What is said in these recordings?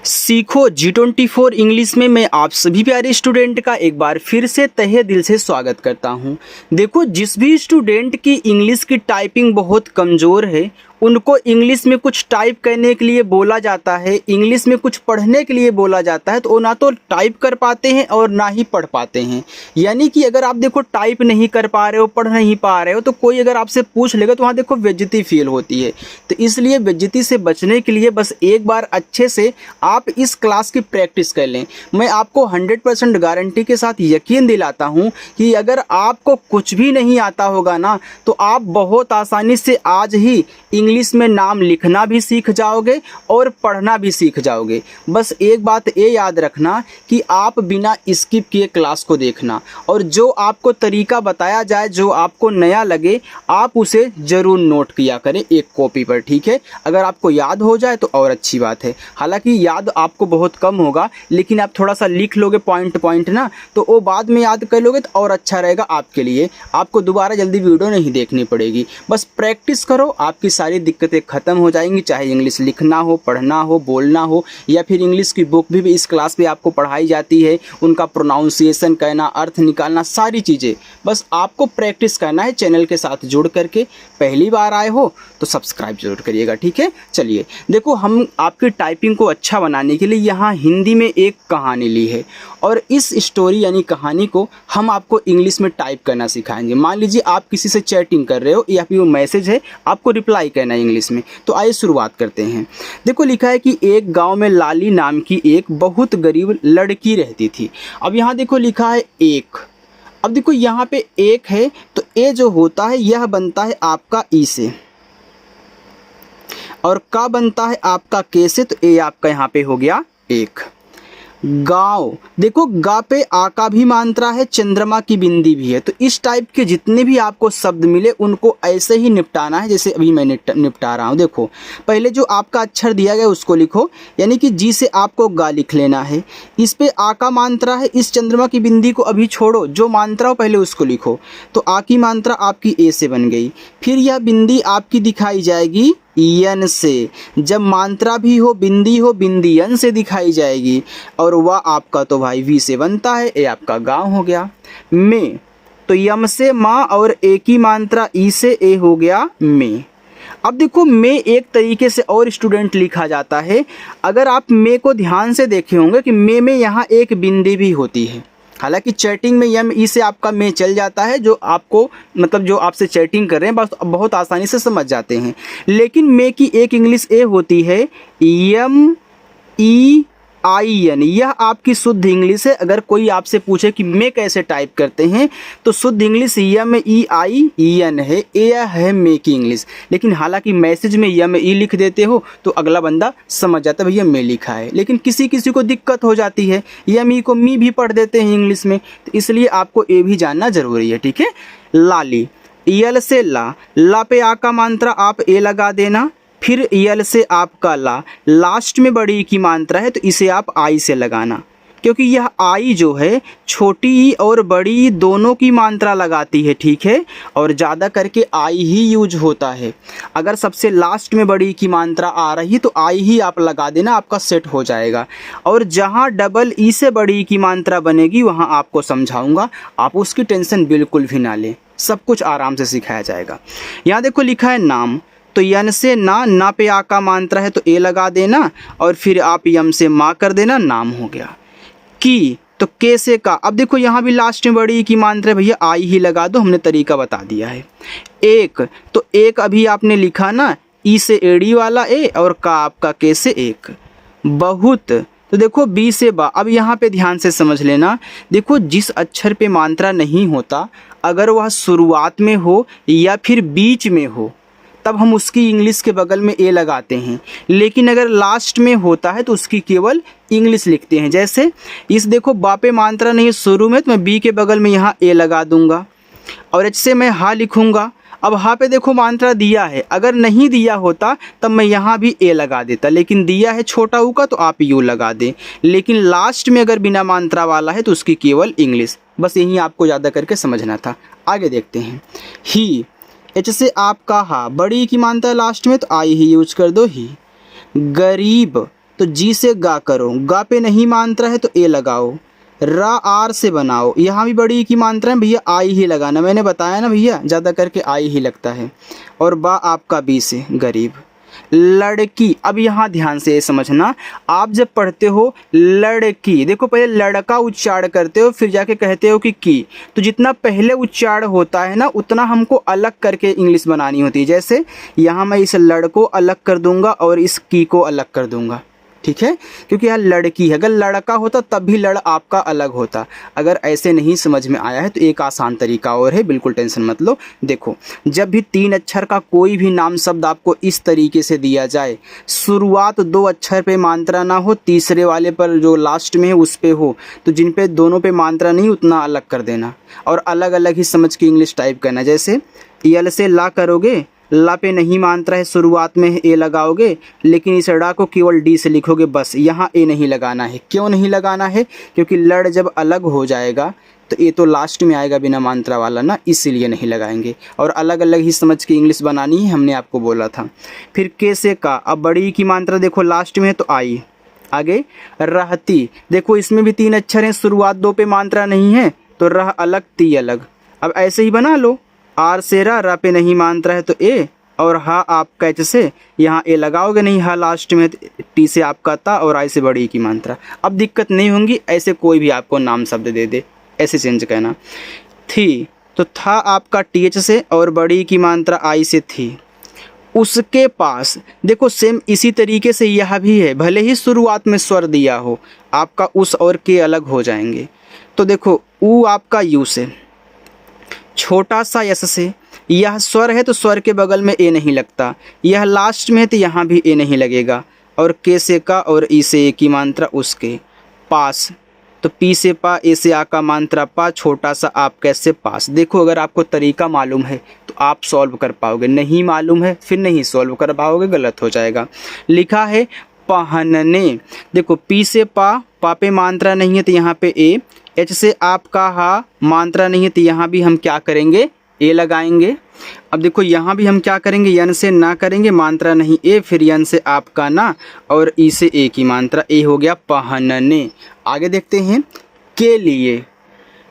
सीखो G24 English में मैं आप सभी प्यारे स्टूडेंट का एक बार फिर से तहे दिल से स्वागत करता हूं। देखो, जिस भी स्टूडेंट की इंग्लिश की टाइपिंग बहुत कमज़ोर है, उनको इंग्लिश में कुछ टाइप करने के लिए बोला जाता है, इंग्लिश में कुछ पढ़ने के लिए बोला जाता है, तो वो ना तो टाइप कर पाते हैं और ना ही पढ़ पाते हैं। यानी कि अगर आप देखो टाइप नहीं कर पा रहे हो, पढ़ नहीं पा रहे हो, तो कोई अगर आपसे पूछ लेगा तो वहाँ देखो बेइज्जती फील होती है। तो इसलिए बेइज्जती से बचने के लिए बस एक बार अच्छे से आप इस क्लास की प्रैक्टिस कर लें। मैं आपको 100% गारंटी के साथ यकीन दिलाता हूं कि अगर आपको कुछ भी नहीं आता होगा ना, तो आप बहुत आसानी से आज ही इंग्लिश में नाम लिखना भी सीख जाओगे और पढ़ना भी सीख जाओगे। बस एक बात ये याद रखना कि आप बिना स्किप किए क्लास को देखना, और जो आपको तरीका बताया जाए, जो आपको नया लगे, आप उसे ज़रूर नोट किया करें एक कॉपी पर, ठीक है। अगर आपको याद हो जाए तो और अच्छी बात है। हालांकि याद आपको बहुत कम होगा, लेकिन आप थोड़ा सा लिख लोगे पॉइंट पॉइंट ना, तो वो बाद में याद कर लोगे तो और अच्छा रहेगा आपके लिए। आपको दोबारा जल्दी वीडियो नहीं देखनी पड़ेगी। बस प्रैक्टिस करो, आपकी सारी दिक्कतें ख़त्म हो जाएंगी। चाहे इंग्लिश लिखना हो, पढ़ना हो, बोलना हो, या फिर इंग्लिश की बुक भी इस क्लास पे आपको पढ़ाई जाती है, उनका प्रोनाउंसिएशन कहना, अर्थ निकालना, सारी चीज़ें बस आपको प्रैक्टिस करना है। चैनल के साथ जुड़ करके पहली बार आए हो तो सब्सक्राइब जरूर करिएगा, ठीक है। चलिए देखो, हम आपकी टाइपिंग को अच्छा बनाने के लिए यहाँ हिंदी में एक कहानी ली है, और इस स्टोरी यानी कहानी को हम आपको इंग्लिश में टाइप करना सिखाएंगे। मान लीजिए आप किसी से चैटिंग कर रहे हो, या फिर वो मैसेज है, आपको रिप्लाई करना है इंग्लिश में। तो आइए शुरुआत करते हैं। देखो, लिखा है कि एक गांव में लाली नाम की एक बहुत गरीब लड़की रहती थी। अब यहाँ देखो लिखा है एक। अब देखो यहाँ पे एक है, तो ए जो होता है यह बनता है आपका ई से, और का बनता है आपका के से, तो ए आपका यहाँ पे हो गया एक। गाँव, देखो गा पे आ का भी मात्रा है, चंद्रमा की बिंदी भी है। तो इस टाइप के जितने भी आपको शब्द मिले उनको ऐसे ही निपटाना है जैसे अभी मैं निपटा रहा हूँ। देखो, पहले जो आपका अक्षर दिया गया उसको लिखो, यानी कि जी से आपको गा लिख लेना है। इस पे आ का मात्रा है, इस चंद्रमा की बिंदी को अभी छोड़ो, जो मात्रा हो पहले उसको लिखो। तो आ की मात्रा आपकी ए से बन गई। फिर यह बिंदी आपकी दिखाई जाएगी यन से। जब मात्रा भी हो, बिंदी हो, बिंदी यन से दिखाई जाएगी। और वह आपका तो भाई वी से बनता है, ए आपका गांव हो गया। में, तो यम से माँ, और ए की मात्रा ई से, ए हो गया में। अब देखो, में एक तरीके से और स्टूडेंट लिखा जाता है। अगर आप में को ध्यान से देखे होंगे कि में यहाँ एक बिंदी भी होती है। हालांकि चैटिंग में यम ई से आपका में चल जाता है, जो आपको मतलब जो आपसे चैटिंग कर रहे हैं बस बहुत आसानी से समझ जाते हैं। लेकिन में की एक इंग्लिश ए होती है यम ई आई एन। यह आपकी शुद्ध इंग्लिश है। अगर कोई आपसे पूछे कि मैं कैसे टाइप करते हैं, तो शुद्ध English Yama E I N है, यह है मे की इंग्लिश। लेकिन हालांकि मैसेज में यम ई लिख देते हो तो अगला बंदा समझ जाता है भैया मे लिखा है। लेकिन किसी किसी को दिक्कत हो जाती है, यम ई को मी भी पढ़ देते हैं इंग्लिश में, तो इसलिए आपको ए भी जानना जरूरी है, ठीक है। लाली, यल से ला, ला पे आ का मात्रा आप ए लगा देना। फिर यल से आपका ला, लास्ट में बड़ी की मात्रा है तो इसे आप आई से लगाना, क्योंकि यह आई जो है छोटी और बड़ी दोनों की मात्रा लगाती है, ठीक है। और ज़्यादा करके आई ही यूज होता है। अगर सबसे लास्ट में बड़ी की मात्रा आ रही तो आई ही आप लगा देना, आपका सेट हो जाएगा। और जहाँ डबल ई से बड़ी की मात्रा बनेगी वहाँ आपको समझाऊंगा, आप उसकी टेंशन बिल्कुल भी ना लें, सब कुछ आराम से सिखाया जाएगा। यहाँ देखो लिखा है नाम, तो यन से ना, ना पे आ का मात्रा है तो ए लगा देना, और फिर आप यम से माँ कर देना, नाम हो गया। की, तो के से का। अब देखो यहाँ भी लास्ट में बड़ी की मात्रा है भैया, आई ही लगा दो, हमने तरीका बता दिया है। एक, तो एक अभी आपने लिखा ना, ई से एड़ी वाला ए, और का आपका के से एक। बहुत, तो देखो बी से बा। अब यहाँ पे ध्यान से समझ लेना, देखो जिस अक्षर पे मात्रा नहीं होता, अगर वह शुरुआत में हो या फिर बीच में हो, तब हम उसकी इंग्लिश के बगल में ए लगाते हैं। लेकिन अगर लास्ट में होता है तो उसकी केवल इंग्लिश लिखते हैं। जैसे इस देखो बा पे मात्रा नहीं शुरू में, तो मैं बी के बगल में यहाँ ए लगा दूंगा, और एच से मैं हा लिखूंगा। अब हा पे देखो मात्रा दिया है, अगर नहीं दिया होता तब मैं यहाँ भी ए लगा देता, लेकिन दिया है छोटा ऊ का तो आप यू लगा दें। लेकिन लास्ट में अगर बिना मात्रा वाला है तो उसकी केवल इंग्लिश। बस यही आपको ज़्यादा करके समझना था। आगे देखते हैं। ही, एच से आपका हा, बड़ी की मात्रा लास्ट में तो आई ही यूज कर दो ही। गरीब, तो जी से गा करो, गा पे नहीं मात्रा है तो ए लगाओ, रा आर से बनाओ, यहाँ भी बड़ी की मात्रा है भैया आई ही लगाना, मैंने बताया ना भैया ज़्यादा करके आई ही लगता है। और बा आपका बी से गरीब। लड़की, अब यहाँ ध्यान से ये समझना, आप जब पढ़ते हो लड़की, देखो पहले लड़का उच्चारण करते हो फिर जाके कहते हो कि की, तो जितना पहले उच्चारण होता है ना उतना हमको अलग करके इंग्लिश बनानी होती है। जैसे यहाँ मैं इस लड़ को अलग कर दूंगा और इस की को अलग कर दूंगा, ठीक है, क्योंकि यहाँ लड़की है, अगर लड़का होता तब भी लड़ आपका अलग होता। अगर ऐसे नहीं समझ में आया है तो एक आसान तरीका और है, बिल्कुल टेंशन मत लो। देखो जब भी 3 अक्षर का कोई भी नाम शब्द आपको इस तरीके से दिया जाए, शुरुआत 2 अक्षर पे मात्रा ना हो, तीसरे वाले पर जो लास्ट में है उस पे हो, तो जिन पे दोनों पे मात्रा नहीं उतना अलग कर देना और अलग अलग ही समझ के इंग्लिश टाइप करना। जैसे यल से ला करोगे, ला पे नहीं मात्रा है, शुरुआत में ए लगाओगे, लेकिन इस ड़ा को केवल डी से लिखोगे बस, यहाँ ए नहीं लगाना है। क्यों नहीं लगाना है? क्योंकि लड़ जब अलग हो जाएगा तो ए तो लास्ट में आएगा बिना मात्रा वाला ना, इसीलिए नहीं लगाएंगे। और अलग अलग ही समझ के इंग्लिश बनानी है, हमने आपको बोला था। फिर के से का, अब बड़ी की मात्रा देखो लास्ट में है तो आई। आगे रहती, देखो इसमें भी 3 अक्षर हैं, शुरुआत 2 पे मात्रा नहीं है तो रह अलग ती अलग। अब ऐसे ही बना लो, आर से रा पे नहीं मात्रा है तो ए, और हा आपका एच से यहाँ ए लगाओगे नहीं, हा लास्ट में, टी से आपका ता और आई से बड़ी की मात्रा। अब दिक्कत नहीं होंगी, ऐसे कोई भी आपको नाम शब्द दे दे ऐसे चेंज करना। थी तो था आपका टी एच से और बड़ी की मात्रा आई से थी। उसके पास, देखो सेम इसी तरीके से यह भी है, भले ही शुरुआत में स्वर दिया हो, आपका उस और के अलग हो जाएंगे। तो देखो ऊ आपका यू से, छोटा सा यस से, यह स्वर है तो स्वर के बगल में ए नहीं लगता, यह लास्ट में है तो यहाँ भी ए नहीं लगेगा। और के से का और ई से ए की मात्रा उसके पास, तो पी से पा, ए से आ का मात्रा पा, छोटा सा आप कैसे पास। देखो अगर आपको तरीका मालूम है तो आप सॉल्व कर पाओगे, नहीं मालूम है फिर नहीं सॉल्व कर पाओगे, गलत हो जाएगा। लिखा है पहनने, देखो पी से पा, पा पे मात्रा नहीं है तो यहाँ पे ए, एच से आपका हा, मात्रा नहीं है तो यहाँ भी हम क्या करेंगे, ए लगाएंगे। अब देखो यहाँ भी हम क्या करेंगे, यन से ना करेंगे, मात्रा नहीं ए, फिर यन से आपका ना और ई से ए की मात्रा, ए हो गया पहनने। आगे देखते हैं के लिए,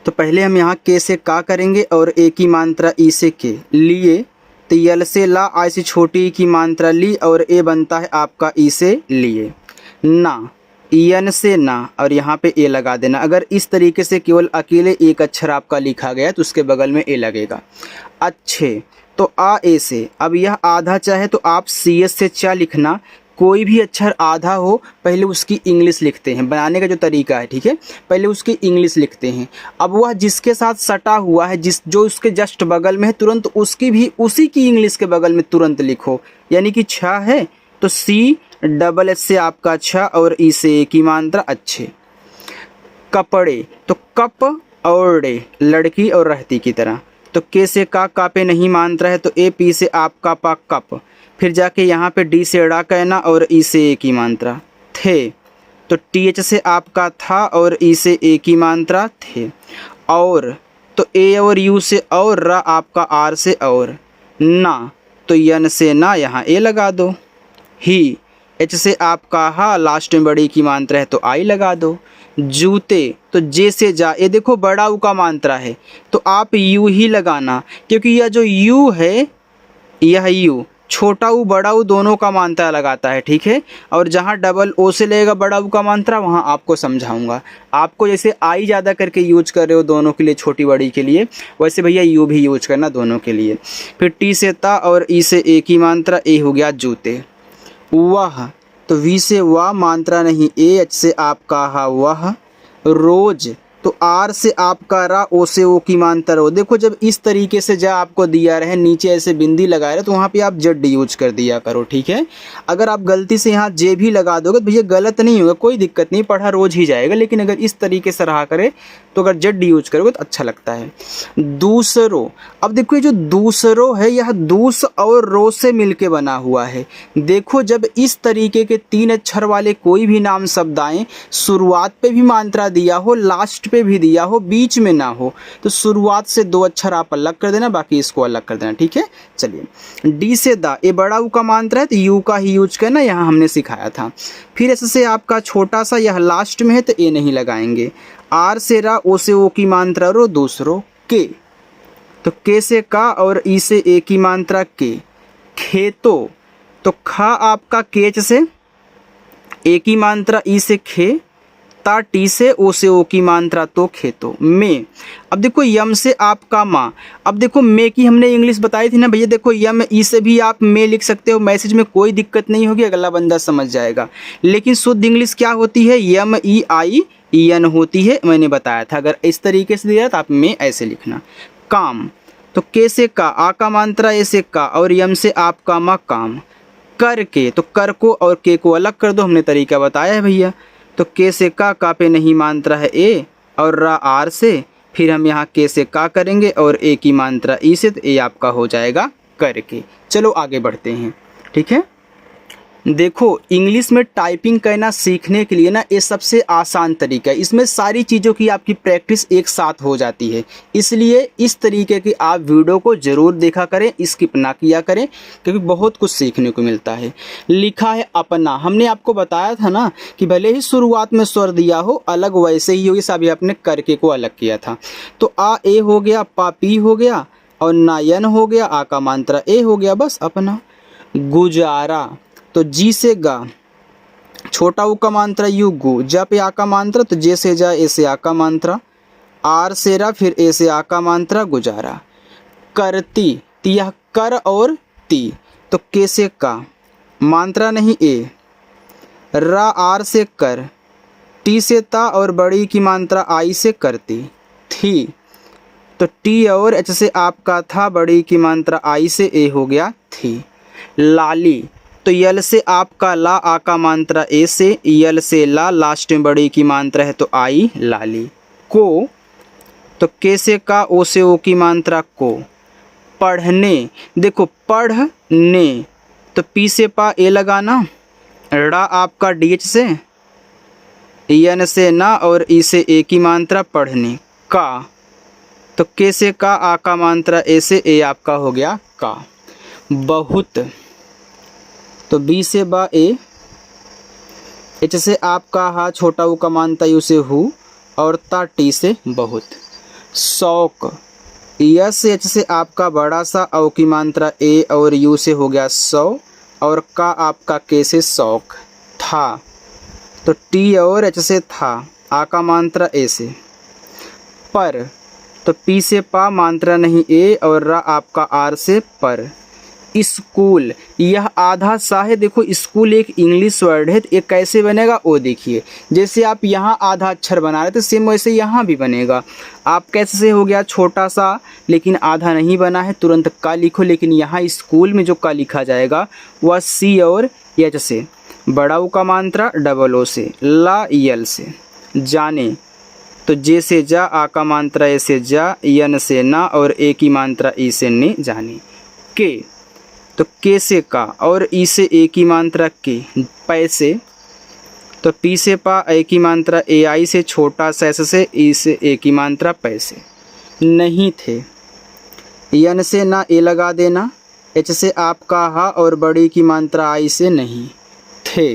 तो पहले हम यहाँ के से का करेंगे और ए की मात्रा ई से के लिए, तो यल से ला, आई से छोटी की मात्रा ली और ए बनता है आपका ई से लिए। ना, यन से ना और यहाँ पे ए लगा देना। अगर इस तरीके से केवल अकेले एक अक्षर आपका लिखा गया तो उसके बगल में ए लगेगा। अच्छे तो आ ए से, अब यह आधा चाहे तो आप सी एस से चा लिखना, कोई भी अक्षर आधा हो पहले उसकी इंग्लिश लिखते हैं, बनाने का जो तरीका है, ठीक है, पहले उसकी इंग्लिश लिखते हैं। अब वह जिसके साथ सटा हुआ है, जो उसके जस्ट बगल में है, तुरंत उसकी भी उसी की इंग्लिश के बगल में तुरंत लिखो। यानी कि छा है तो सी डबल एच से आपका अच्छा और ई से ए की मात्रा अच्छे। कपड़े तो कप और डे, लड़की और रहती की तरह। तो के से का पे नहीं मात्रा है तो ए, पी से आपका पा कप, फिर जाके यहाँ पे डी से ड़ा कहना और ई से ए की मात्रा। थे तो टी एच से आपका था और ई से ए की मात्रा थे। और तो ए और यू से और, रा आपका आर से और। ना तो यन से ना, यहाँ ए लगा दो। ही, एच से आपका हा, लास्ट में बड़ी की मात्रा है तो आई लगा दो। जूते तो जे से जा, ये देखो बड़ा ऊ का मात्रा है तो आप यू ही लगाना, क्योंकि यह जो यू है, यह यू छोटा ऊ बड़ा ऊ दोनों का मात्रा लगाता है, ठीक है। और जहाँ डबल ओ से लेगा बड़ा ऊ का मात्रा वहाँ आपको समझाऊंगा। आपको जैसे आई ज़्यादा करके यूज कर रहे हो दोनों के लिए, छोटी बड़ी के लिए, वैसे भैया यू भी यूज करना दोनों के लिए। फिर टी से ता और ई से ए की मात्रा, ए हो गया जूते। वह तो वी से वाह, मात्रा नहीं ए, एच से आपका हा वह। रोज तो आर से आपका रा, ओ से ओ की मात्रा हो। देखो जब इस तरीके से जा आपको दिया रहे, नीचे ऐसे बिंदी लगा रहे तो वहाँ पे आप जेड यूज कर दिया करो, ठीक है। अगर आप गलती से यहाँ जे भी लगा दोगे तो भैया गलत नहीं होगा, कोई दिक्कत नहीं, पढ़ा रोज ही जाएगा। लेकिन अगर इस तरीके से रहा करे तो अगर जेड यूज करोगे तो अच्छा लगता है। दूसरों, अब देखो ये जो दूसरों है यह दूस और रो से मिलके बना हुआ है। देखो जब इस तरीके के 3 अक्षर वाले कोई भी नाम शब्द आए, शुरुआत पे भी मात्रा दिया हो, लास्ट पे भी दिया हो, बीच में ना हो, तो शुरुआत से 2 अक्षर आप अलग कर देना, बाकी इसको अलग कर देना, ठीक है। चलिए, डी से दा, ये बड़ा ऊ का मात्रा है तो यू का ही यूज करना, यहाँ हमने सिखाया था। फिर ऐसे से आपका छोटा सा यह लास्ट में है तो ए नहीं लगाएंगे। आर से रा, ओ से ओ की मात्रा रो, दूसरो के, तो के से का और ई से ए की मात्रा के। खेतो, तो खा आपका केच से, ए की मात्रा ई से खे, ता टी से ओ की मात्रा तो खेतो में। अब देखो यम से आपका माँ, अब देखो मे की हमने इंग्लिश बताई थी ना भैया, देखो यम ई से भी आप मे लिख सकते हो, मैसेज में कोई दिक्कत नहीं होगी, अगला बंदा समझ जाएगा। लेकिन शुद्ध इंग्लिश क्या होती है, यम ई आई एन होती है, मैंने बताया था। अगर इस तरीके से दिया तो आप मे ऐसे लिखना। काम, तो के से का, आ का मात्रा ए से का, और यम से आपका माँ काम। करके, तो कर को और के को अलग कर दो, हमने तरीका बताया है भैया। तो के से का पे नहीं मात्रा है ए, और रा आर से, फिर हम यहाँ के से का करेंगे और ए की मात्रा ई से, तो ए आपका हो जाएगा करके। चलो आगे बढ़ते हैं, ठीक है। देखो इंग्लिश में टाइपिंग करना सीखने के लिए ना ये सबसे आसान तरीका है, इसमें सारी चीज़ों की आपकी प्रैक्टिस एक साथ हो जाती है। इसलिए इस तरीके की आप वीडियो को ज़रूर देखा करें, स्किप ना किया करें, क्योंकि बहुत कुछ सीखने को मिलता है। लिखा है अपना, हमने आपको बताया था ना कि भले ही शुरुआत में स्वर दिया हो, अलग वैसे ही होगी, सब आपने करके को अलग किया था। तो आ ए हो गया, पा पी हो गया, और नायन हो गया, आ का मात्रा ए हो गया, बस अपना। गुजारा, तो जी से गा, छोटा ऊ का मात्रा यू गु, जा पे आ का मात्रा, तो जे से जा, ए से आ का मात्रा, आर से रा, फिर ए से आ का मात्रा, गुजारा। करती, तो यह कर और ती, तो के से का, मात्रा नहीं ए, रा आर से कर, टी से ता, और बड़ी की मात्रा आई से करती। थी, तो टी और एच से आपका था, बड़ी की मात्रा आई से ए हो गया थी। लाली, तो यल से आपका ला, आ का मात्रा ए से, यल से ला, लास्ट में बड़ी की मात्रा है तो आई, लाली। को, तो के से का, ओ से ओ की मात्रा को। पढ़ने, देखो पढ़ने, तो पी से पा ए लगाना, ड़ा आपका डी एच से, यन से ना, और ई से ए की मात्रा पढ़ने का, तो के से का, आ का मात्रा ए से, ए आपका हो गया का। बहुत, तो बी से बा ए, एच से आपका हा, छोटा ऊ का मात्रा यू से हु, और ता टी से बहुत। शौक, यस से एच से आपका बड़ा सा, औ की मात्रा ए, और यू से हो गया सौ, और का आपका के से शौक। था, तो टी और एच से था, आ का मात्रा ए से। पर, तो पी से पा, मात्रा नहीं ए, और रा आपका आर से पर। स्कूल, यह आधा सा है, देखो स्कूल एक इंग्लिश वर्ड है, तो ये कैसे बनेगा वो देखिए। जैसे आप यहाँ आधा अक्षर बना रहे थे, सेम वैसे यहाँ भी बनेगा। आप कैसे से हो गया छोटा सा, लेकिन आधा नहीं बना है, तुरंत का लिखो, लेकिन यहाँ स्कूल में जो का लिखा जाएगा वह सी और एच से, बड़ा ऊ का मात्रा डबल ओ से, ला यल से। जाने, तो जे से जा, आ का मात्रा ए से जा, यन से ना, और ए की मात्रा ई से ने, जाने। के, तो के से का, और ई से ए की मात्रा के। पैसे, तो पी से पा, ए की मात्रा ए आई से, छोटा सा एस से, ई से ए की मात्रा पैसे। नहीं थे, यन से ना ए लगा देना, एच से आपका हा, और बड़ी की मात्रा आई से नहीं। थे,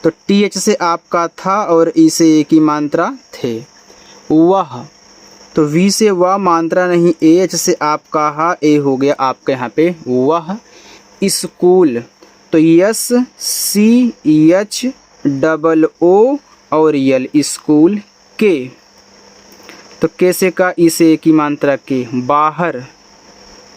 तो टी एच से आपका था, और ई से ए की मात्रा थे। वह, तो वी से वह, मात्रा नहीं ए, एच से आपका हा, ए हो गया आपके यहाँ पे वह। स्कूल, तो S C H double O और यल, स्कूल। के, तो के से का, ई से ए की मात्रा के। बाहर,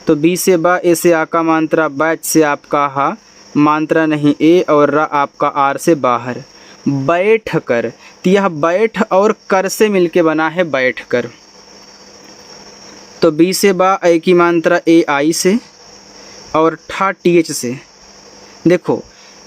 तो बी से बा, ए से आ का मात्रा बैच से आपका हा, मात्रा नहीं ए, और रा आपका आर से बाहर। बैठ कर, तो यह बैठ और कर से मिलके बना है बैठ कर, तो बी से बा, ए की मात्रा ए आई से, और ठा टी एच से। देखो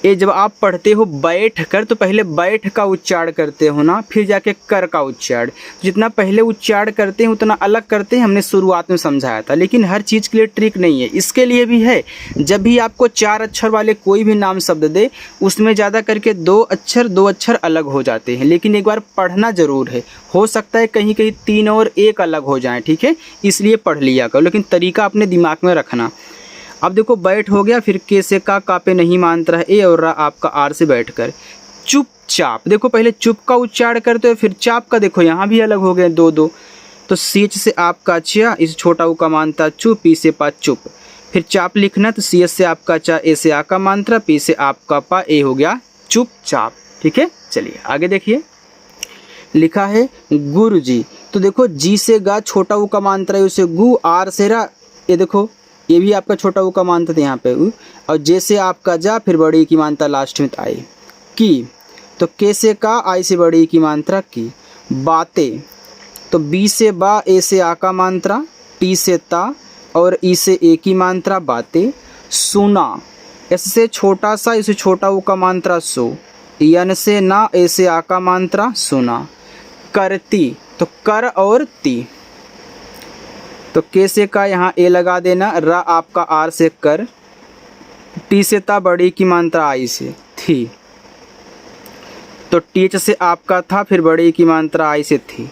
ये जब आप पढ़ते हो बैठ कर तो पहले बैठ का उच्चारण करते हो ना, फिर जाके कर का उच्चारण। जितना पहले उच्चारण करते हैं उतना अलग करते हैं, हमने शुरुआत में समझाया था। लेकिन हर चीज़ के लिए ट्रिक नहीं है, इसके लिए भी है। जब भी आपको 4 अक्षर वाले कोई भी नाम शब्द दे, उसमें ज़्यादा करके 2 अक्षर अलग हो जाते हैं। लेकिन एक बार पढ़ना ज़रूर है, हो सकता है कहीं कहीं 3 और 1 अलग हो जाएँ, ठीक है, इसलिए पढ़ लिया करो, लेकिन तरीका अपने दिमाग में रखना। अब देखो बैठ हो गया, फिर के से का पे नहीं मानता है ए, और रा आपका आर से बैठ कर। चुपचाप, देखो पहले चुप का उच्चारण करते हो, फिर चाप का देखो यहाँ भी अलग हो गए 2 तो सीच से आपका चा, इस छोटा ऊ का मानता चुप, पी से पा चुप। फिर चाप लिखना तो सी से आपका चा, ए से आ का मात्रा, पी से आपका पा, ए हो गया चुपचाप, ठीक है। चलिए आगे देखिए, लिखा है गुरु जी। तो देखो जी से गा, छोटा ऊ का मात्रा है उसे गु, आर से रा, ये देखो ये भी आपका छोटा ऊ का मानता था यहाँ पे उ, और जे से आपका जा, फिर बड़ी की मानता लास्ट में आई की। तो के से का, आई से बड़ी की मात्रा की। बातें, तो बी से बा, ए से आ का मात्रा, टी से ता और ई से ए की मात्रा बातें। सुना, एस से छोटा सा, इसे छोटा ऊ का मात्रा सो। यन से ना, ए से आ का मात्रा सुना। करती, तो कर और ती, तो के से का यहाँ ए लगा देना, रा आपका आर से कर, टी से ता बड़ी की मात्रा आई से थी, तो टीच से आपका था, फिर बड़ी की मात्रा आई से थी।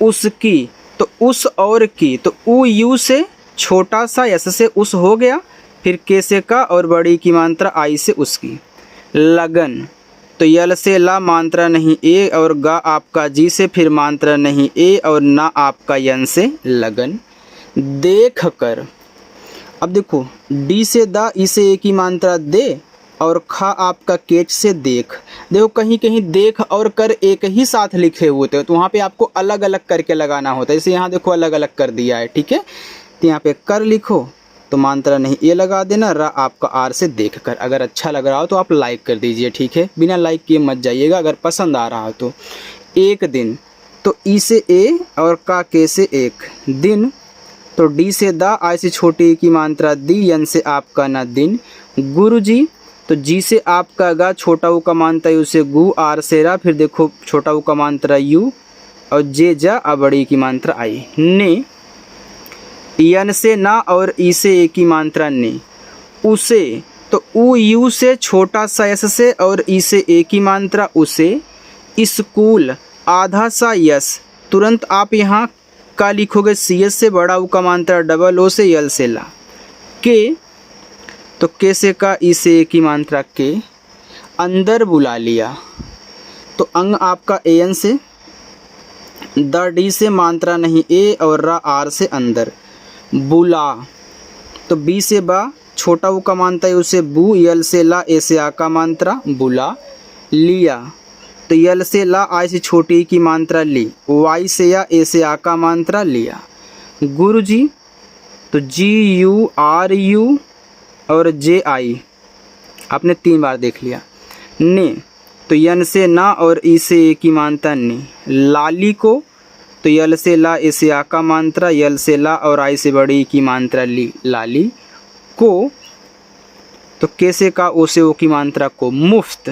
उसकी, तो उस और की, तो उ यू से छोटा सा एस से उस हो गया, फिर के से का और बड़ी की मात्रा आई से उसकी। लगन, तो यल से ला मात्रा नहीं ए, और गा आपका जी से फिर मात्रा नहीं ए, और ना आपका यन से लगन। देख कर, अब देखो डी से दा, ई से ए की मात्रा दे, और खा आपका केच से देख। देखो कहीं कहीं देख और कर एक ही साथ लिखे हुए थे, तो वहाँ पे आपको अलग अलग करके लगाना होता है। जैसे यहाँ देखो अलग अलग कर दिया है, ठीक है। तो यहाँ पे कर लिखो तो मात्रा नहीं ए लगा देना, रा आपका आर से देख कर। अगर अच्छा लग रहा हो तो आप लाइक कर दीजिए, ठीक है, बिना लाइक किए मत जाइएगा अगर पसंद आ रहा हो तो। एक दिन, तो ई से ए और का के से एक। दिन, तो डी से दा, आई से छोटी की मात्रा दी, यन से आपका ना दिन। गुरु जी, तो जी से आपका गा, छोटा ऊ का मात्रा यू से गु, आर से रा, फिर देखो छोटा ऊ का मात्रा यू, और जे जा आ बड़ी की मात्रा आई। ने, यन से ना और ई से ए की मात्रा ने। उसे, तो उ यू से छोटा सा एस से और ई से ए की मात्रा उसे। स्कूल, आधा सा यस, तुरंत आप यहाँ का लिखोगे सी एस से, बड़ा ऊ का मात्रा डबल ओ से, यल से ला। के, तो के से का, ई से ए की मात्रा के। अंदर बुला लिया, तो अंग आपका ए एन से, द डी से मात्रा नहीं ए, और रा आर से अंदर। बुला, तो बी से बा, छोटा ऊ का मात्रा है उसे बू, यल से ला, ए से आ का मात्रा बुला। लिया, तो यल से ला, आई से छोटी की मात्रा ली, वाई से या, ए से आ का मात्रा लिया। गुरु जी, तो जी यू आर यू और जे आई आपने 3 बार देख लिया। ने, तो यन से ना और ई से ए की मात्रा ने। लाली को, तो यल से ला, ए से आ का मात्रा, यल से ला और आई से बड़ी की मात्रा ली, लाली। को, तो के से का, ओ से ओ की मात्रा को। मुफ्त,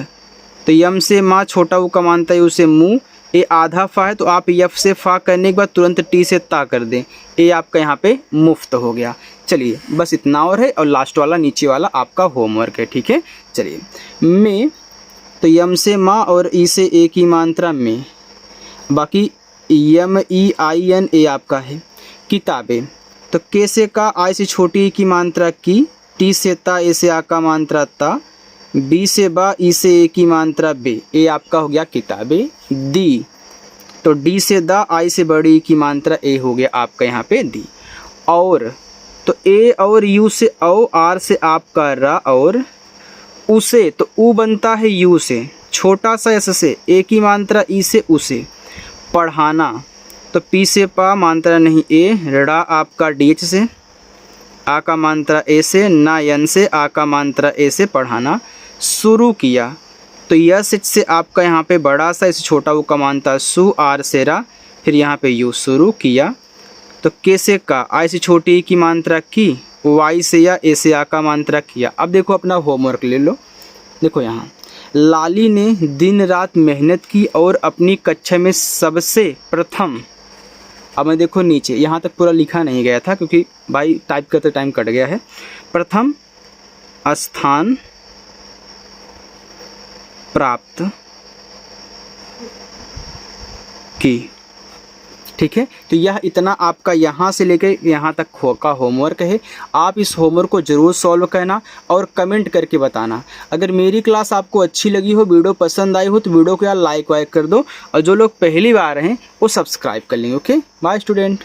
तो यम से माँ, छोटा ऊ का मात्रा है उसे मुँह, ए आधा फा है, तो आप यफ से फा करने के बाद तुरंत टी से ता कर दें, ए आपका यहाँ पे मुफ्त हो गया। चलिए बस इतना और है, और लास्ट वाला नीचे वाला आपका होमवर्क है, ठीक है। चलिए, में, तो यम से माँ और ई से ए की मात्रा में, बाकी यम ई आई एन ए आपका है। किताबें, तो के से का, आई से छोटी की मात्रा की, टी से ता, ए से आ का मात्रा ता, बी से बा, ई से ए की मात्रा बे, ए आपका हो गया किताबें। दी, तो डी से दा, आई से बड़ी की मात्रा ए हो गया आपका यहाँ पे दी। और, तो ए और यू से औ, आर से आपका रा, और उसे, तो ऊ बनता है यू से, छोटा सा एस से, ए की मात्रा ई से उसे। पढ़ाना, तो पी से पा, मात्रा नहीं ए, रड़ा आपका डी एच से, आ का मात्रा ए से, ना यन से, आ का मात्रा ए से पढ़ाना। शुरू किया, तो यस से आपका यहाँ पे बड़ा सा, इसे छोटा वो का मात्रा सु, आर से रा, फिर यहाँ पे यू, शुरू किया। तो के से का, आई से छोटी की मात्रा की, वाई से या, ए से आ का मात्रा किया। अब देखो अपना होमवर्क ले लो, देखो यहाँ, लाली ने दिन रात मेहनत की और अपनी कक्षा में सबसे प्रथम, अब मैं देखो नीचे यहाँ तक पूरा लिखा नहीं गया था क्योंकि भाई टाइप करते टाइम कट गया है, प्रथम स्थान प्राप्त की। ठीक है, तो यह इतना आपका यहाँ से लेकर यहाँ तक का होमवर्क है। आप इस होमवर्क को ज़रूर सॉल्व करना और कमेंट करके बताना। अगर मेरी क्लास आपको अच्छी लगी हो, वीडियो पसंद आई हो, तो वीडियो को यार लाइक वाइक कर दो, और जो लोग पहली बार हैं वो सब्सक्राइब कर लेंगे। Okay, bye student.